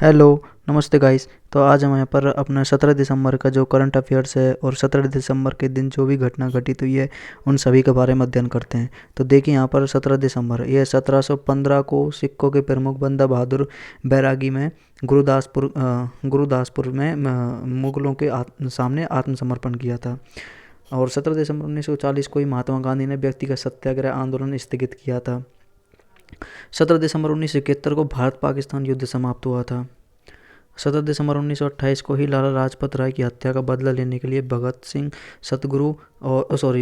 Hello. नमस्ते guys. तो आज हम यहाँ पर अपना 17 दिसंबर का जो करंट अफेयर्स है और 17 दिसंबर के दिन जो भी घटना घटित हुई है उन सभी के बारे में अध्ययन करते हैं। तो देखिए यहाँ पर 17 दिसंबर ये 1715 को सिखों के प्रमुख बंदा बहादुर बैरागी में गुरुदासपुर में मुगलों के सामने आत्मसमर्पण किया था। और 17 दिसंबर 1940 को ही महात्मा गांधी ने व्यक्तिगत सत्याग्रह आंदोलन स्थगित किया था। 17 दिसंबर 1971 को भारत पाकिस्तान युद्ध समाप्त हुआ था। 17 दिसंबर 1928 को ही लाला लाजपत राय की हत्या का बदला लेने के लिए भगत सिंह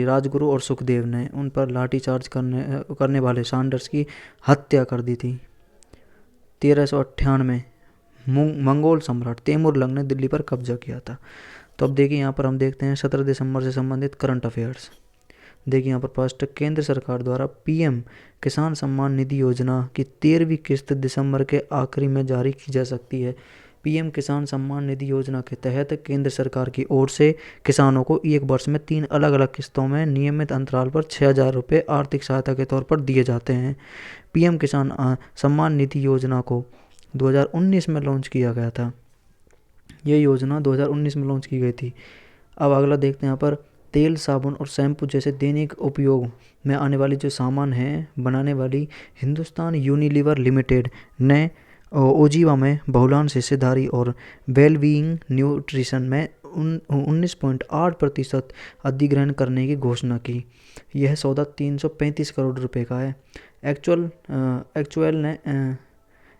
राजगुरु और सुखदेव ने उन पर लाठीचार्ज करने वाले सैंडर्स की हत्या कर दी थी। 1398 मंगोल सम्राट तैमूरलंग ने दिल्ली पर कब्जा किया था। तो अब देखिए यहाँ पर हम देखते हैं 17 दिसंबर से संबंधित करंट अफेयर्स। देखिए यहाँ पर फर्स्ट, केंद्र सरकार द्वारा पीएम किसान सम्मान निधि योजना की 13वीं किस्त दिसंबर के आखिरी में जारी की जा सकती है। पीएम किसान सम्मान निधि योजना के तहत केंद्र सरकार की ओर से किसानों को एक वर्ष में 3 अलग अलग किस्तों में नियमित अंतराल पर 6,000 रुपये आर्थिक सहायता के तौर पर दिए जाते हैं। पीएम किसान सम्मान निधि योजना को 2019 में लॉन्च किया गया था। ये योजना 2019 में लॉन्च की गई थी। अब अगला देखते हैं यहाँ पर, तेल, साबुन और शैम्पू जैसे दैनिक उपयोग में आने वाली जो सामान हैं बनाने वाली हिंदुस्तान यूनिलीवर लिमिटेड ने ओजीवा में बहुलांश हिस्सेदारी और वेलबीइंग न्यूट्रिशन में 19.8% अधिग्रहण करने की घोषणा की। यह सौदा 335 करोड़ रुपए का है।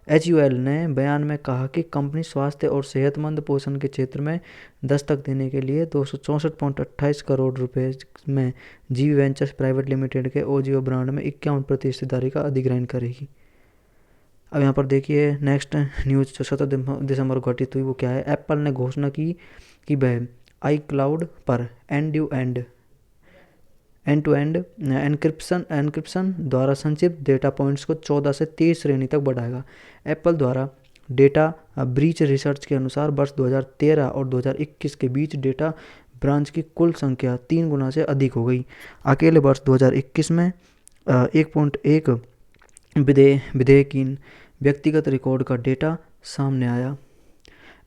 एचयूएल ने बयान में कहा कि कंपनी स्वास्थ्य और सेहतमंद पोषण के क्षेत्र में दस्तक देने के लिए 264.28 करोड़ रुपए में जीवी वेंचर्स प्राइवेट लिमिटेड के ओजीओ ब्रांड में 51% हिस्सेदारी का अधिग्रहण करेगी। अब यहाँ पर देखिए नेक्स्ट न्यूज़ जो 17 दिसंबर को घटित हुई वो क्या है। एप्पल ने घोषणा की कि वह आई क्लाउड पर एंड टू एंड एनक्रिप्शन द्वारा संचित डेटा पॉइंट्स को 14 से 23 श्रेणी तक बढ़ाएगा। एप्पल द्वारा डेटा ब्रीच रिसर्च के अनुसार वर्ष 2013 और 2021 के बीच डेटा ब्रांच की कुल संख्या 3 गुना से अधिक हो गई। अकेले वर्ष 2021 में 1.1 विधेयकीन व्यक्तिगत रिकॉर्ड का डेटा सामने आया।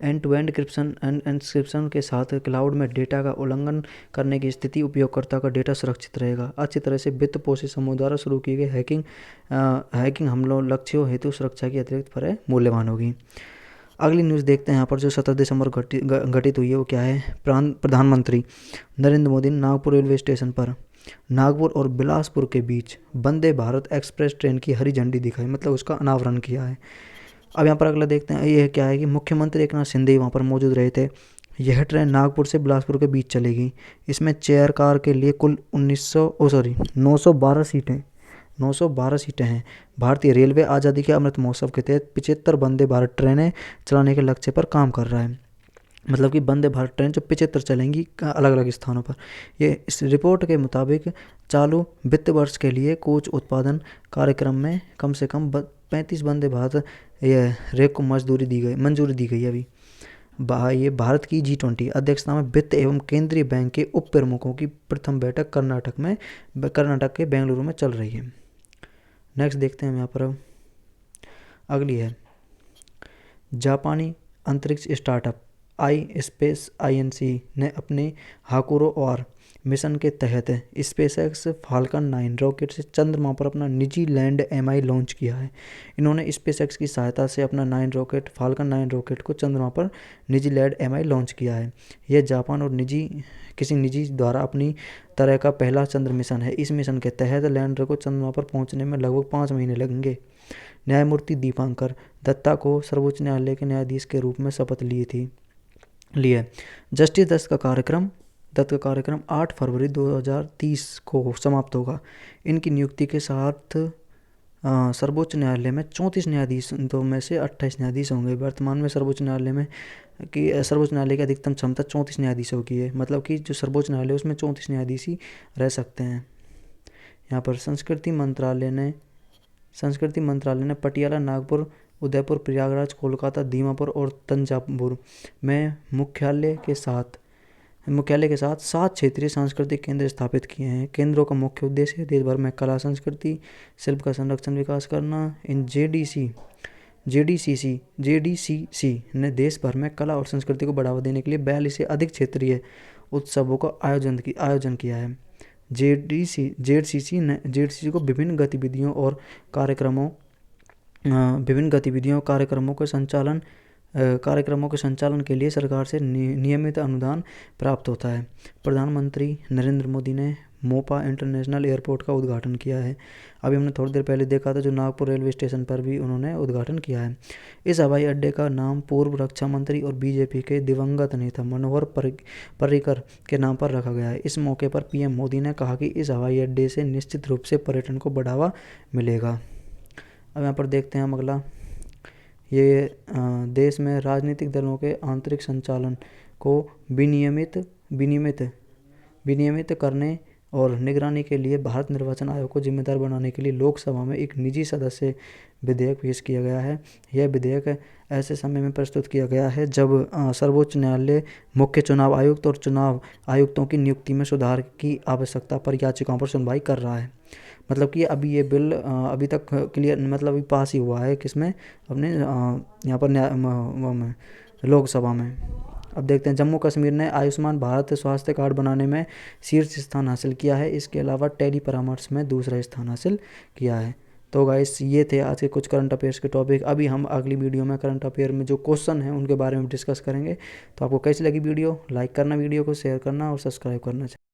एंड टू एंड एनक्रिप्शन के साथ क्लाउड में डेटा का उल्लंघन करने की स्थिति उपयोगकर्ता का डेटा सुरक्षित रहेगा। अच्छी तरह से वित्त पोषित समूह द्वारा शुरू की गई हैकिंग हमलों लक्ष्यों हेतु सुरक्षा की अतिरिक्त पर मूल्यवान होगी। अगली न्यूज़ देखते हैं यहाँ पर जो 17 दिसंबर घटित हुई है वो क्या है। प्रधानमंत्री नरेंद्र मोदी ने नागपुर रेलवे स्टेशन पर नागपुर और बिलासपुर के बीच वंदे भारत एक्सप्रेस ट्रेन की हरी झंडी दिखाई, मतलब उसका अनावरण किया है। अब यहाँ पर अगला देखते हैं, यह क्या है कि मुख्यमंत्री एकनाथ शिंदे वहाँ पर मौजूद रहे थे। यह ट्रेन नागपुर से बिलासपुर के बीच चलेगी। इसमें चेयर कार के लिए कुल 912 सीटें हैं। भारतीय रेलवे आज़ादी के अमृत महोत्सव के तहत 75 वंदे भारत ट्रेनें चलाने के लक्ष्य पर काम कर रहा है। मतलब कि वंदे भारत ट्रेन जो 75 चलेंगी अलग अलग स्थानों पर। ये इस रिपोर्ट के मुताबिक चालू वित्त वर्ष के लिए कोच उत्पादन कार्यक्रम में कम से कम 35 वंदे भारत ये रेक को मंजूरी दी गई अभी। ये भारत की G20 अध्यक्षता में वित्त एवं केंद्रीय बैंक के उप प्रमुखों की प्रथम बैठक कर्नाटक के बेंगलुरु में चल रही है। नेक्स्ट देखते हैं यहाँ पर। अगली है, जापानी अंतरिक्ष स्टार्टअप स्पेस INC ने अपने हाकुरो और मिशन के तहत स्पेसएक्स फाल्कन 9 रॉकेट से चंद्रमा पर अपना निजी लैंड MI लॉन्च किया है। इन्होंने स्पेसएक्स की सहायता से अपना फाल्कन 9 रॉकेट को चंद्रमा पर निजी लैंड MI लॉन्च किया है। यह जापान और किसी निजी द्वारा अपनी तरह का पहला चंद्र मिशन है। इस मिशन के तहत लैंडर को चंद्रमा पर पहुंचने में लगभग 5 महीने लगेंगे। न्यायमूर्ति दीपांकर दत्ता को सर्वोच्च न्यायालय के न्यायाधीश के रूप में शपथ लिए। जस्टिस दत्त का कार्यक्रम 8 फरवरी 2030 को समाप्त होगा। इनकी नियुक्ति के साथ सर्वोच्च न्यायालय में 34 न्यायाधीशों में से 28 न्यायाधीश होंगे। वर्तमान में सर्वोच्च न्यायालय की अधिकतम क्षमता 34 न्यायाधीशों की है। मतलब कि जो सर्वोच्च न्यायालय है उसमें 34 न्यायाधीश ही रह सकते हैं। यहाँ पर संस्कृति मंत्रालय ने पटियाला, नागपुर, उदयपुर, प्रयागराज, कोलकाता, दीमापुर और तंजावुर में मुख्यालय के साथ 7 क्षेत्रीय सांस्कृतिक केंद्र स्थापित किए हैं। केंद्रों का मुख्य उद्देश्य देश भर में कला, संस्कृति, शिल्प का संरक्षण विकास करना। इन जेडीसीसी ने देश भर में कला और संस्कृति को बढ़ावा देने के लिए 42 से अधिक क्षेत्रीय उत्सवों का आयोजन किया है। जेडसीसी को विभिन्न गतिविधियों और कार्यक्रमों के संचालन के लिए सरकार से नियमित अनुदान प्राप्त होता है। प्रधानमंत्री नरेंद्र मोदी ने मोपा इंटरनेशनल एयरपोर्ट का उद्घाटन किया है। अभी हमने थोड़ी देर पहले देखा था, जो नागपुर रेलवे स्टेशन पर भी उन्होंने उद्घाटन किया है। इस हवाई अड्डे का नाम पूर्व रक्षा मंत्री और बीजेपी के दिवंगत नेता मनोहर पर्रिकर के नाम पर रखा गया है। इस मौके पर पीएम मोदी ने कहा कि इस हवाई अड्डे से निश्चित रूप से पर्यटन को बढ़ावा मिलेगा। अब यहाँ पर देखते हैं हम अगला। ये देश में राजनीतिक दलों के आंतरिक संचालन को विनियमित करने और निगरानी के लिए भारत निर्वाचन आयोग को जिम्मेदार बनाने के लिए लोकसभा में एक निजी सदस्य विधेयक पेश किया गया है। यह विधेयक ऐसे समय में प्रस्तुत किया गया है जब सर्वोच्च न्यायालय मुख्य चुनाव आयुक्त और चुनाव आयुक्तों की नियुक्ति में सुधार की आवश्यकता पर याचिकाओं पर सुनवाई कर रहा है। मतलब कि अभी ये बिल अभी तक क्लियर, मतलब अभी पास ही हुआ है किसमें, अपने यहाँ पर लोकसभा में। अब देखते हैं, जम्मू कश्मीर ने आयुष्मान भारत स्वास्थ्य कार्ड बनाने में शीर्ष स्थान हासिल किया है। इसके अलावा टेली परामर्श में दूसरा स्थान हासिल किया है। तो गाइस, ये थे आज के कुछ करंट अफेयर्स के टॉपिक। अभी हम अगली वीडियो में करंट अफेयर में जो क्वेश्चन हैं उनके बारे में डिस्कस करेंगे। तो आपको कैसी लगी वीडियो, लाइक करना, वीडियो को शेयर करना और सब्सक्राइब करना चाहिए।